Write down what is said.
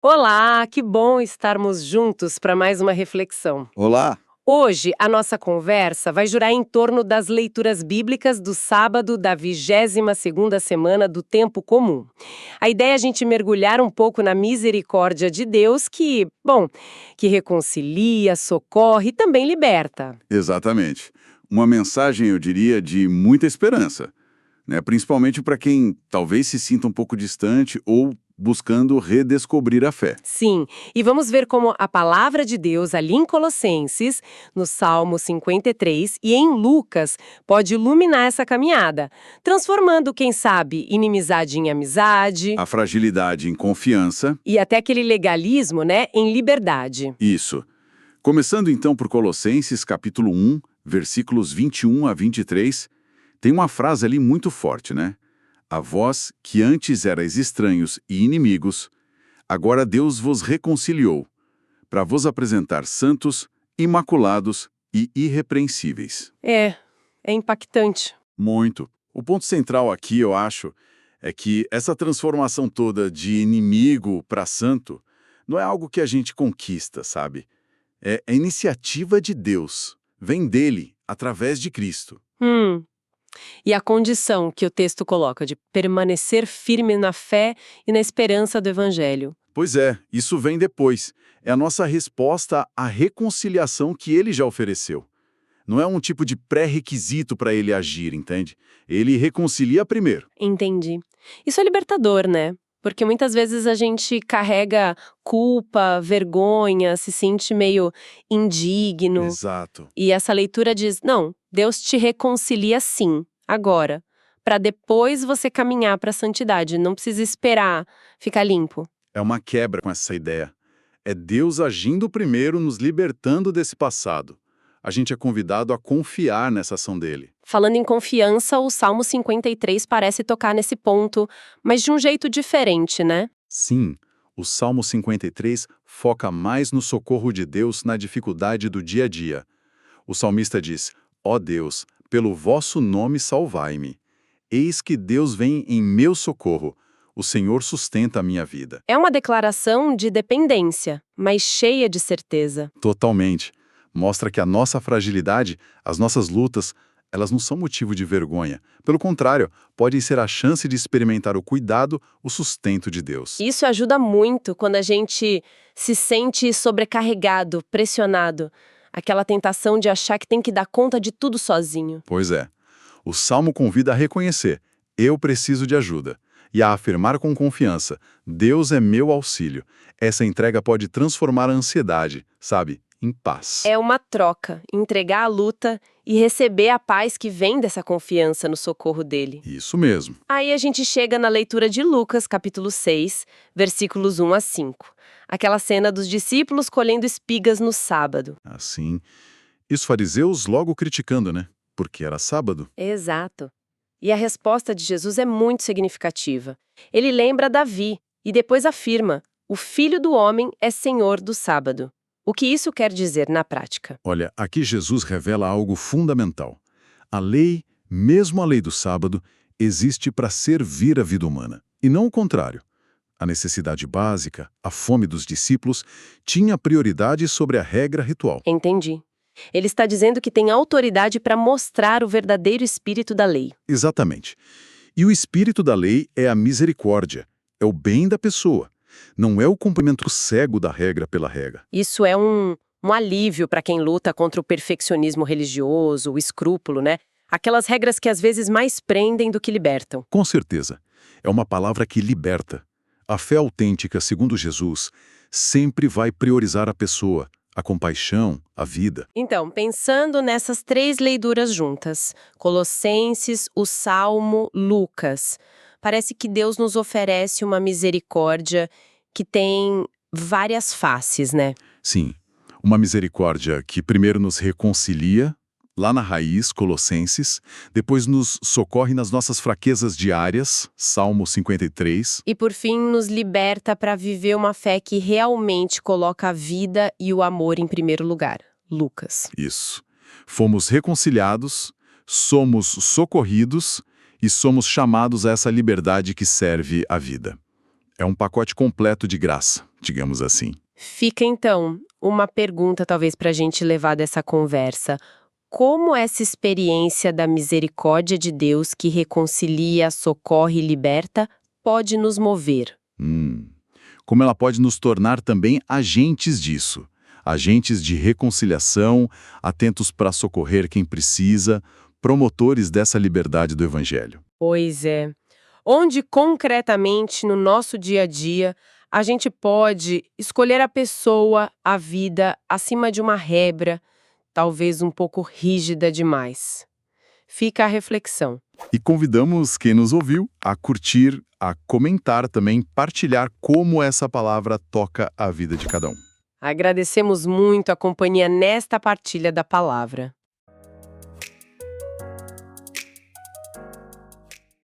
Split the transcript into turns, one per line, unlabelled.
Olá, que bom estarmos juntos para mais uma reflexão.
Olá!
Hoje, a nossa conversa vai girar em torno das leituras bíblicas do sábado da 22ª semana do Tempo Comum. A ideia é a gente mergulhar um pouco na misericórdia de Deus que reconcilia, socorre e também liberta.
Exatamente. Uma mensagem, eu diria, de muita esperança, né? Principalmente para quem talvez se sinta um pouco distante ou buscando redescobrir a fé.
Sim, e vamos ver como a palavra de Deus ali em Colossenses, no Salmo 53 e em Lucas pode iluminar essa caminhada, transformando, quem sabe, inimizade em amizade
A fragilidade em confiança,
e até aquele legalismo, né, em liberdade.
isso. Começando então por Colossenses capítulo 1, versículos 21 a 23, tem uma frase ali muito forte, né? A vós, que antes erais estranhos e inimigos, agora Deus vos reconciliou, para vos apresentar santos, imaculados e irrepreensíveis.
É impactante.
Muito. O ponto central aqui, eu acho, é que essa transformação toda de inimigo para santo não é algo que a gente conquista, sabe? É a iniciativa de Deus. Vem dele, através de Cristo.
E a condição que o texto coloca de permanecer firme na fé e na esperança do Evangelho.
Pois é, isso vem depois. É a nossa resposta à reconciliação que ele já ofereceu. Não é um tipo de pré-requisito para ele agir, entende? Ele reconcilia primeiro.
Entendi. Isso é libertador, né? Porque muitas vezes a gente carrega culpa, vergonha, se sente meio indigno.
Exato.
E essa leitura diz: não, Deus te reconcilia sim, agora, para depois você caminhar para a santidade. Não precisa esperar ficar limpo.
É uma quebra com essa ideia. É Deus agindo primeiro, nos libertando desse passado. A gente é convidado a confiar nessa ação dele.
Falando em confiança, o Salmo 53 parece tocar nesse ponto, mas de um jeito diferente, né?
Sim, o Salmo 53 foca mais no socorro de Deus na dificuldade do dia a dia. O salmista diz: ó Deus, pelo vosso nome salvai-me. Eis que Deus vem em meu socorro. O Senhor sustenta a minha vida.
É uma declaração de dependência, mas cheia de certeza.
Totalmente. Mostra que a nossa fragilidade, as nossas lutas, elas não são motivo de vergonha. Pelo contrário, podem ser a chance de experimentar o cuidado, o sustento de Deus.
Isso ajuda muito quando a gente se sente sobrecarregado, pressionado. Aquela tentação de achar que tem que dar conta de tudo sozinho.
Pois é. O Salmo convida a reconhecer: eu preciso de ajuda. E a afirmar com confiança: Deus é meu auxílio. Essa entrega pode transformar a ansiedade, sabe, em paz.
É uma troca, entregar a luta e receber a paz que vem dessa confiança no socorro dele.
Isso mesmo.
Aí a gente chega na leitura de Lucas, capítulo 6, versículos 1 a 5. Aquela cena dos discípulos colhendo espigas no sábado.
Assim, e os fariseus logo criticando, né? Porque era sábado.
Exato. E a resposta de Jesus é muito significativa. Ele lembra Davi e depois afirma: o Filho do Homem é Senhor do sábado. O que isso quer dizer na prática?
Olha, aqui Jesus revela algo fundamental. A lei, mesmo a lei do sábado, existe para servir a vida humana, e não o contrário. A necessidade básica, a fome dos discípulos, tinha prioridade sobre a regra ritual.
Entendi. Ele está dizendo que tem autoridade para mostrar o verdadeiro espírito da lei.
Exatamente. E o espírito da lei é a misericórdia, é o bem da pessoa. Não é o cumprimento cego da regra pela regra.
Isso é um alívio para quem luta contra o perfeccionismo religioso, o escrúpulo, né? Aquelas regras que às vezes mais prendem do que libertam.
Com certeza. É uma palavra que liberta. A fé autêntica, segundo Jesus, sempre vai priorizar a pessoa, a compaixão, a vida.
Então, pensando nessas três leituras juntas, Colossenses, o Salmo, Lucas, parece que Deus nos oferece uma misericórdia que tem várias faces, né?
Sim, uma misericórdia que primeiro nos reconcilia, lá na raiz, Colossenses, depois nos socorre nas nossas fraquezas diárias, Salmo 53,
E por fim nos liberta para viver uma fé que realmente coloca a vida e o amor em primeiro lugar, Lucas.
isso. Fomos reconciliados, somos socorridos e somos chamados a essa liberdade que serve a vida. É um pacote completo de graça. digamos assim.
Fica, então, uma pergunta talvez para a gente levar dessa conversa. Como essa experiência da misericórdia de Deus que reconcilia, socorre e liberta pode nos mover?
Como ela pode nos tornar também agentes disso. Agentes de reconciliação, atentos para socorrer quem precisa, promotores dessa liberdade do Evangelho.
Pois é. Onde concretamente no nosso dia a dia a gente pode escolher a pessoa, a vida, acima de uma regra, talvez um pouco rígida demais. Fica a reflexão.
E convidamos quem nos ouviu a curtir, a comentar também, partilhar como essa palavra toca a vida de cada um.
Agradecemos muito a companhia nesta partilha da palavra.